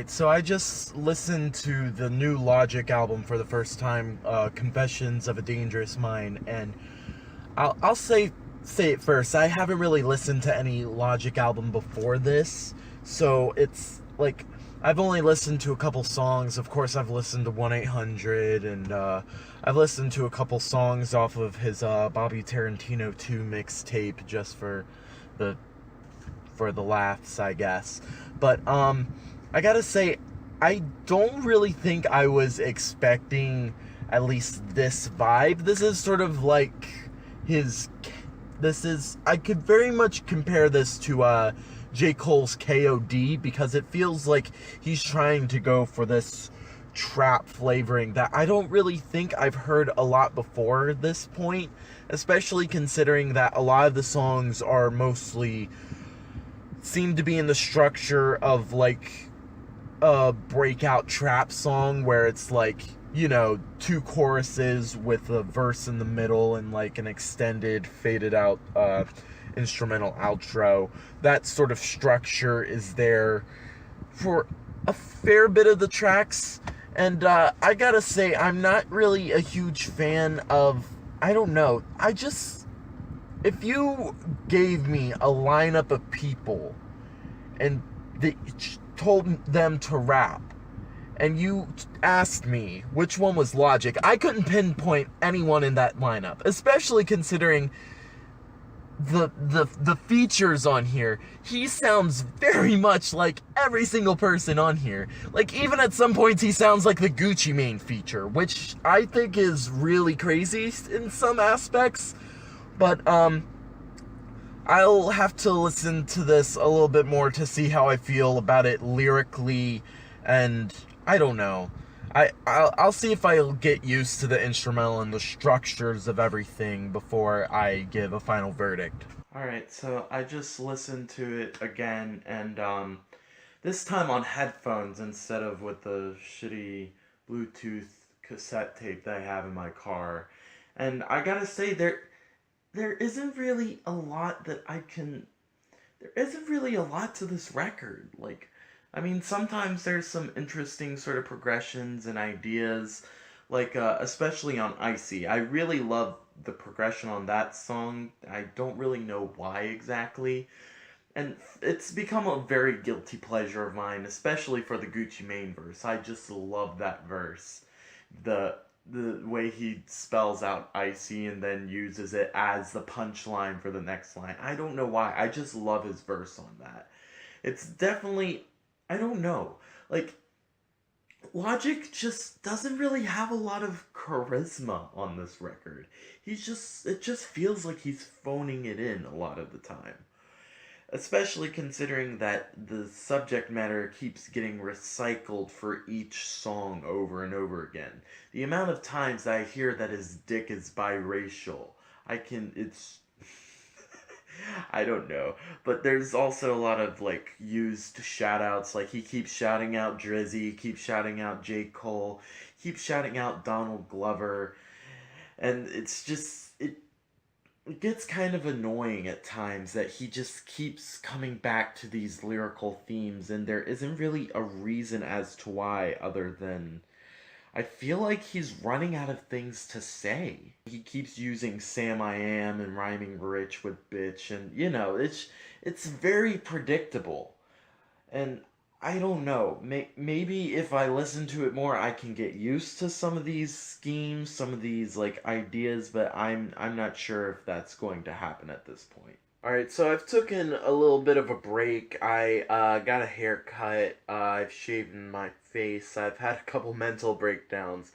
Alright, so I just listened to the new Logic album for the first time, Confessions of a Dangerous Mind, and I'll say it first. I haven't really listened to any Logic album before this, so it's like I've only listened to a couple songs. Of course, I've listened to 1-800, and I've listened to a couple songs off of his Bobby Tarantino 2 mixtape just the for the laughs, I guess. But I gotta say, I don't really think I was expecting at least this vibe. This is sort of like his. I could very much compare this to J. Cole's KOD, because it feels like he's trying to go for this trap flavoring that I don't really think I've heard a lot before this point, especially considering that a lot of the songs are mostly seem to be in the structure of like a breakout trap song where it's like, you know, two choruses with a verse in the middle and like an extended faded out instrumental outro. That sort of structure is there for a fair bit of the tracks, and I gotta say, I'm not really a huge fan of, I don't know, if you gave me a lineup of people and they told them to rap, and you asked me which one was Logic, I couldn't pinpoint anyone in that lineup, especially considering the features on here. He sounds very much like every single person on here. Like, even at some points he sounds like the Gucci Mane feature, which I think is really crazy in some aspects. But I'll have to listen to this a little bit more to see how I feel about it lyrically, and I don't know. I'll see if I'll get used to the instrumental and the structures of everything before I give a final verdict. Alright, so I just listened to it again, and this time on headphones instead of with the shitty Bluetooth cassette tape that I have in my car. And I gotta say, there isn't really a lot to this record. Like, I mean, sometimes there's some interesting sort of progressions and ideas, like, especially on Icy. I really love the progression on that song. I don't really know why exactly. And it's become a very guilty pleasure of mine, especially for the Gucci Mane verse. I just love that verse. The way he spells out icy and then uses it as the punchline for the next line. I don't know why. I just love his verse on that. It's definitely, I don't know. Like, Logic just doesn't really have a lot of charisma on this record. It just feels like he's phoning it in a lot of the time. Especially considering that the subject matter keeps getting recycled for each song over and over again. The amount of times that I hear that his dick is biracial, it's... I don't know. But there's also a lot of, like, used shout-outs. Like, he keeps shouting out Drizzy, keeps shouting out J. Cole, keeps shouting out Donald Glover. And it's just... It gets kind of annoying at times that he just keeps coming back to these lyrical themes, and there isn't really a reason as to why, other than I feel like he's running out of things to say. He keeps using Sam I Am and rhyming rich with bitch, and, you know, it's very predictable. And I don't know, maybe if I listen to it more, I can get used to some of these schemes, some of these, like, ideas, but I'm not sure if that's going to happen at this point. Alright, so I've taken a little bit of a break. I got a haircut, I've shaven my face, I've had a couple mental breakdowns.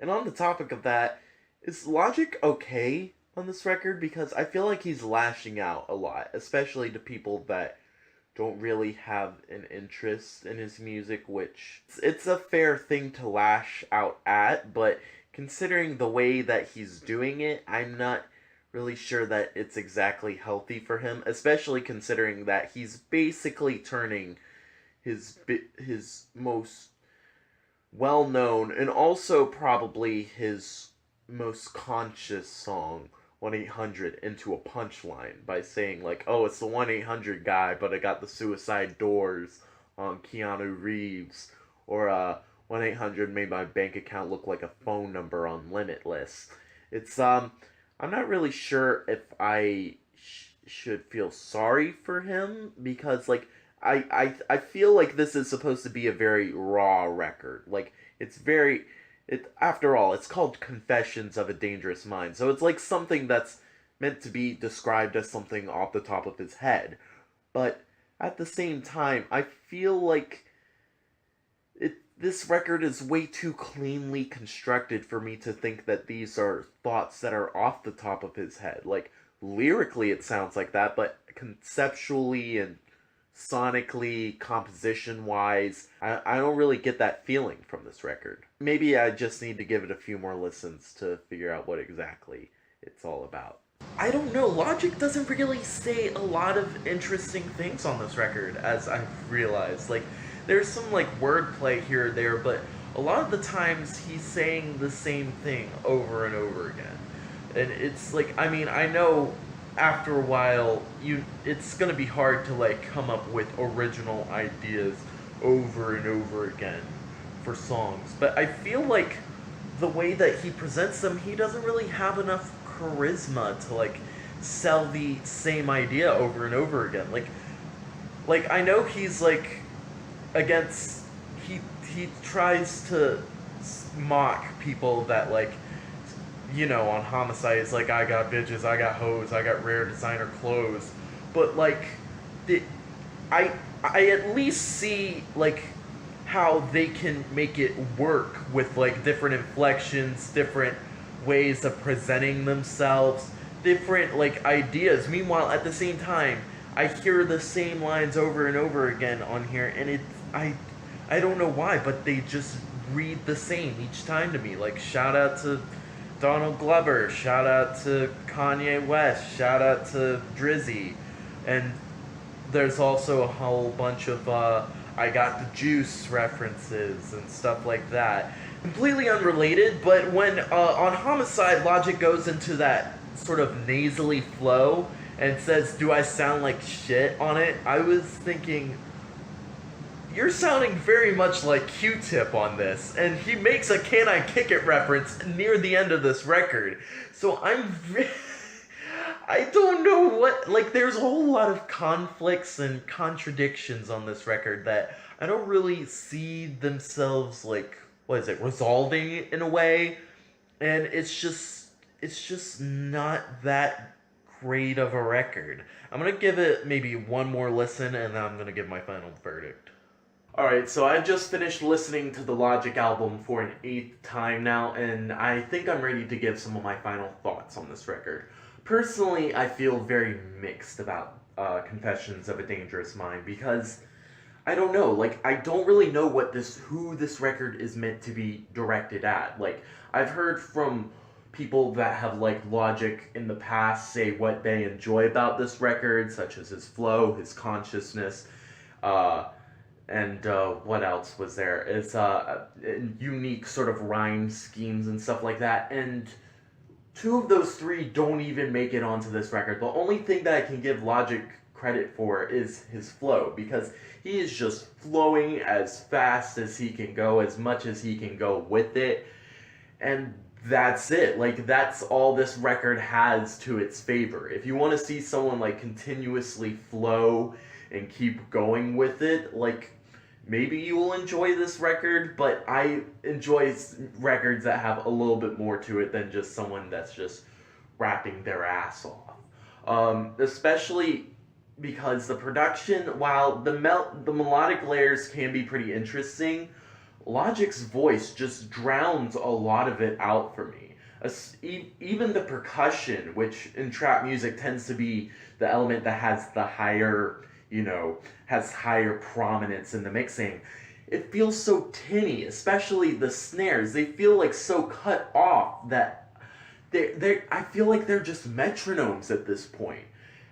And on the topic of that, is Logic okay on this record? Because I feel like he's lashing out a lot, especially to people that don't really have an interest in his music, which it's a fair thing to lash out at, but considering the way that he's doing it, I'm not really sure that it's exactly healthy for him, especially considering that he's basically turning his most well-known and also probably his most conscious song, 1-800, into a punchline by saying, like, oh, it's the 1-800 guy, but I got the suicide doors on Keanu Reeves, or 1-800 made my bank account look like a phone number on Limitless. It's I'm not really sure if I should feel sorry for him, because like I feel like this is supposed to be a very raw record. Like it's very it after all, it's called Confessions of a Dangerous Mind. So it's like something that's meant to be described as something off the top of his head. But at the same time, I feel like this record is way too cleanly constructed for me to think that these are thoughts that are off the top of his head. Like, lyrically it sounds like that, but conceptually and sonically, composition-wise, I don't really get that feeling from this record. Maybe I just need to give it a few more listens to figure out what exactly it's all about. I don't know, Logic doesn't really say a lot of interesting things on this record, as I've realized. Like, there's some, like, wordplay here or there, but a lot of the times he's saying the same thing over and over again. And it's, like, I mean, I know after a while, it's gonna be hard to, like, come up with original ideas over and over again for songs. But I feel like the way that he presents them, he doesn't really have enough charisma to, like, sell the same idea over and over again. Like I know he's, like, against he tries to mock people that, like, you know, on Homicide, it's like, I got bitches, I got hoes, I got rare designer clothes, but like I at least see, like, how they can make it work with, like, different inflections, different ways of presenting themselves, different, like, ideas. Meanwhile, at the same time, I hear the same lines over and over again on here, and I don't know why, but they just read the same each time to me. Like, shout out to Donald Glover, shout out to Kanye West, shout out to Drizzy, and there's also a whole bunch of I Got the Juice references and stuff like that. Completely unrelated, but when on Homicide, Logic goes into that sort of nasally flow and says, "Do I sound like shit?" on it, I was thinking, you're sounding very much like Q-Tip on this, and he makes a Can I Kick It reference near the end of this record. So I don't know what, like, there's a whole lot of conflicts and contradictions on this record that I don't really see themselves, like, what is it, resolving in a way, and it's just not that great of a record. I'm gonna give it maybe one more listen, and then I'm gonna give my final verdict. Alright, so I just finished listening to the Logic album for an 8th time now, and I think I'm ready to give some of my final thoughts on this record. Personally, I feel very mixed about Confessions of a Dangerous Mind, because I don't know, like, I don't really know who this record is meant to be directed at. Like, I've heard from people that have liked Logic in the past say what they enjoy about this record, such as his flow, his consciousness, and what else was there? It's unique sort of rhyme schemes and stuff like that, and two of those three don't even make it onto this record. The only thing that I can give Logic credit for is his flow, because he is just flowing as fast as he can go, as much as he can go with it, and that's it. Like, that's all this record has to its favor. If you want to see someone, like, continuously flow and keep going with it, like, maybe you will enjoy this record, but I enjoy records that have a little bit more to it than just someone that's just rapping their ass off. Especially because the production, while the melodic layers can be pretty interesting, Logic's voice just drowns a lot of it out for me. Even the percussion, which in trap music tends to be the element that has the higher, has higher prominence in the mixing, it feels so tinny, especially the snares. They feel like so cut off that I feel like they're just metronomes at this point.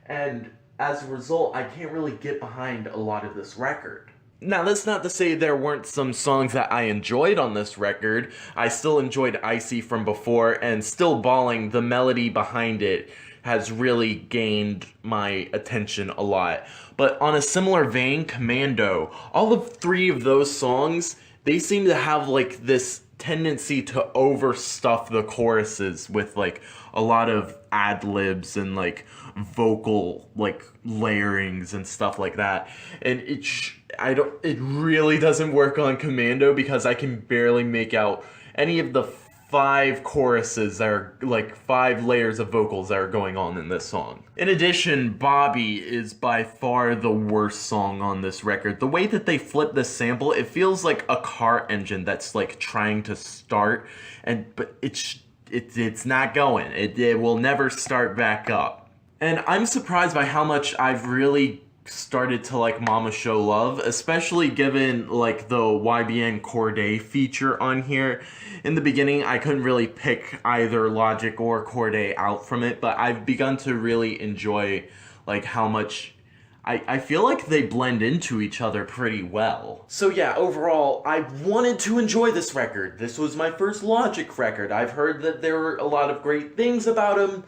And as a result, I can't really get behind a lot of this record. Now, that's not to say there weren't some songs that I enjoyed on this record. I still enjoyed Icy from before, and Still Balling, the melody behind it has really gained my attention a lot. But on a similar vein, Commando, all of three of those songs, they seem to have like this tendency to overstuff the choruses with like a lot of ad libs and like vocal like layerings and stuff like that. And it really doesn't work on Commando because I can barely make out any of the five choruses that are like five layers of vocals that are going on in this song. In addition, Bobby is by far the worst song on this record. The way that they flip the sample, it feels like a car engine that's like trying to start, but it's not going. It will never start back up. And I'm surprised by how much I've really started to like Mama Show Love, especially given like the YBN Corday feature on here. In the beginning, I couldn't really pick either Logic or Corday out from it, but I've begun to really enjoy like how much I feel like they blend into each other pretty well. So yeah, overall, I wanted to enjoy this record. This was my first Logic record. I've heard that there were a lot of great things about him,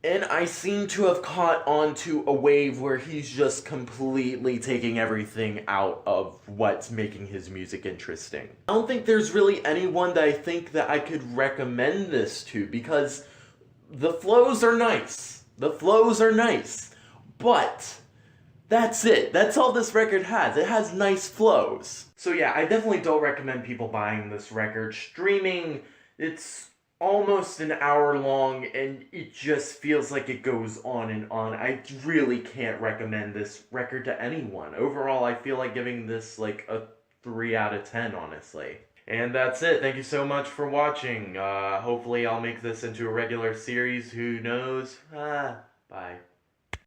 and I seem to have caught onto a wave where he's just completely taking everything out of what's making his music interesting. I don't think there's really anyone that I think that I could recommend this to, because the flows are nice. The flows are nice. But that's it. That's all this record has. It has nice flows. So yeah, I definitely don't recommend people buying this record. Streaming, it's almost an hour long, and it just feels like it goes on and on. I really can't recommend this record to anyone. Overall, I feel like giving this like a 3 out of 10, honestly. And that's it. Thank you so much for watching. Hopefully I'll make this into a regular series. Who knows?